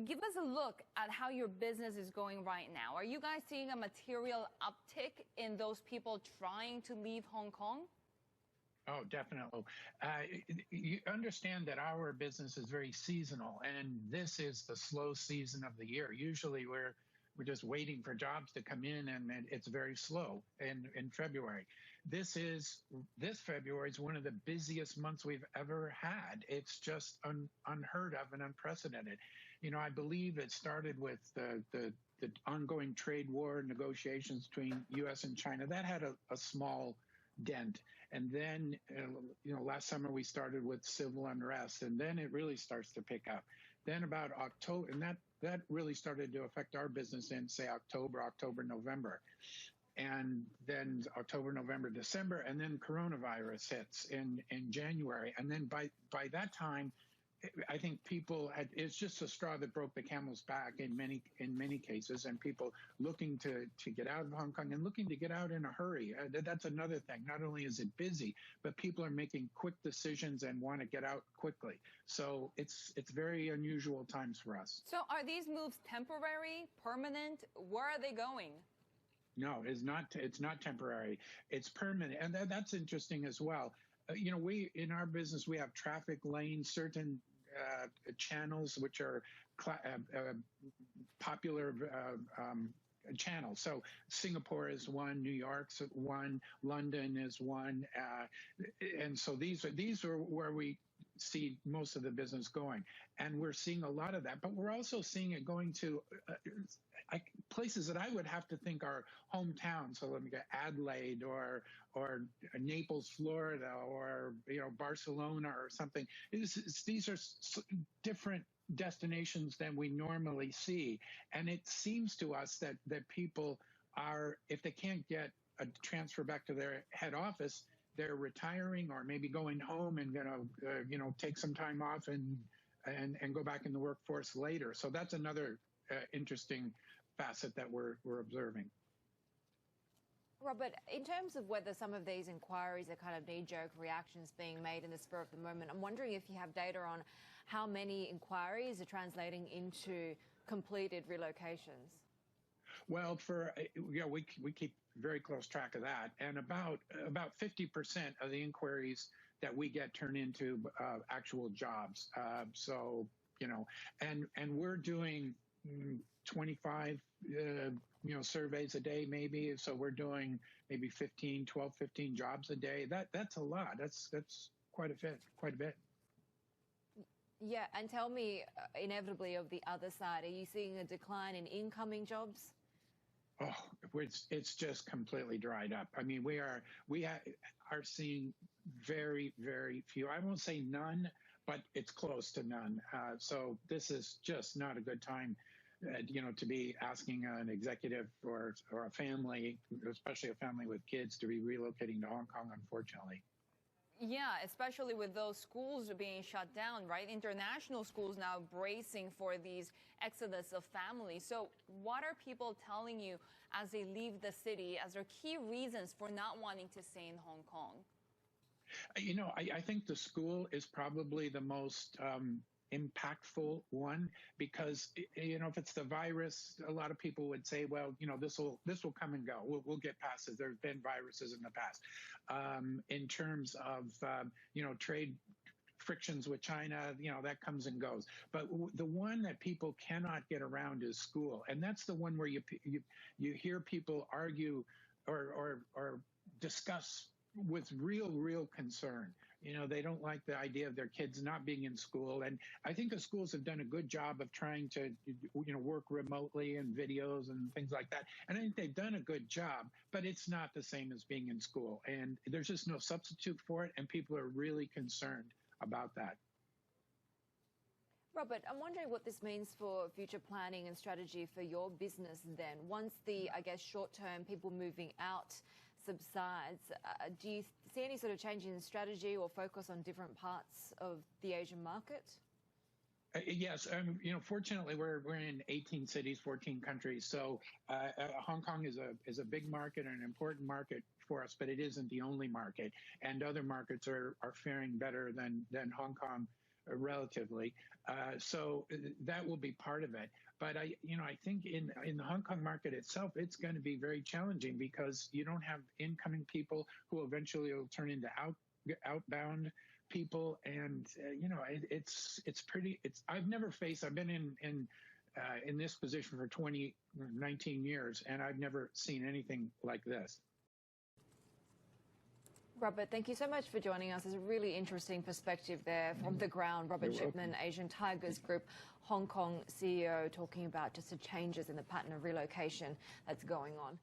give us a look at how your business is going right now. Are you guys seeing a material uptick in those people trying to leave Hong Kong? Oh, definitely. You understand that our business is very seasonal, and this is the slow season of the year. Usually we're just waiting for jobs to come in, and it's very slow in February. This February is one of the busiest months we've ever had. It's just unheard of and unprecedented. You know, I believe it started with the ongoing trade war negotiations between U.S. and China. That had a small dent. And then, last summer we started with civil unrest, and then it really starts to pick up. Then about October, and that really started to affect our business in, say, October, November. And then October, November, December, and then coronavirus hits in January. And then by that time, I think it's just a straw that broke the camel's back in many cases, and people looking to get out of Hong Kong and looking to get out in a hurry. That's another thing. Not only is it busy, but people are making quick decisions and want to get out quickly. So it's very unusual times for us. So are these moves temporary, permanent? Where are they going? No, it's not temporary. It's permanent. And that's interesting as well. In our business, we have traffic lanes, certain channels which are popular channels. So Singapore is one, New York's one, London is one, and so these are where we see most of the business going, and we're seeing a lot of that. But we're also seeing it going to places that I would have to think are hometown. So let me get Adelaide or Naples, Florida, or Barcelona or something. These are different destinations than we normally see, and it seems to us that people are, if they can't get a transfer back to their head office, they're retiring or maybe going home and gonna take some time off and go back in the workforce later. So that's another interesting facet that we're observing. Robert, in terms of whether some of these inquiries are kind of knee-jerk reactions being made in the spur of the moment, I'm wondering if you have data on how many inquiries are translating into completed relocations. Well, we keep very close track of that, and about 50% of the inquiries that we get turn into actual jobs. So and we're doing 25 surveys a day, maybe. So we're doing maybe 15 jobs a day. That's a lot. That's quite a bit. Yeah, and tell me, inevitably, of the other side, are you seeing a decline in incoming jobs? Oh, it's just completely dried up. I mean, we are seeing very, very few. I won't say none, but it's close to none. So this is just not a good time, to be asking an executive or a family, especially a family with kids, to be relocating to Hong Kong, unfortunately. Yeah, especially with those schools being shut down, right? International schools now bracing for these exodus of families. So what are people telling you as they leave the city as their key reasons for not wanting to stay in Hong Kong? I think the school is probably the most impactful one, because if it's the virus, a lot of people would say, well, this will come and go. We'll get past it. There's been viruses in the past. In terms of trade frictions with China, that comes and goes. But the one that people cannot get around is school, and that's the one where you hear people argue or discuss with real concern. They don't like the idea of their kids not being in school. And I think the schools have done a good job of trying to, work remotely and videos and things like that. And I think they've done a good job, but it's not the same as being in school. And there's just no substitute for it. And people are really concerned about that. Robert, I'm wondering what this means for future planning and strategy for your business then. Once the, short-term people moving out subsides, do you see any sort of change in strategy or focus on different parts of the Asian market? Yes. Fortunately, we're in 18 cities, 14 countries. So Hong Kong is a big market and an important market for us, but it isn't the only market. And other markets are faring better than Hong Kong relatively. So that will be part of it. But I think in the Hong Kong market itself, it's going to be very challenging because you don't have incoming people who eventually will turn into outbound people, and I've never faced. I've been in this position for 19 years, and I've never seen anything like this. Robert, thank you so much for joining us. It's a really interesting perspective there from the ground. Robert Chipman, Asian Tigers Group, Hong Kong CEO, talking about just the changes in the pattern of relocation that's going on.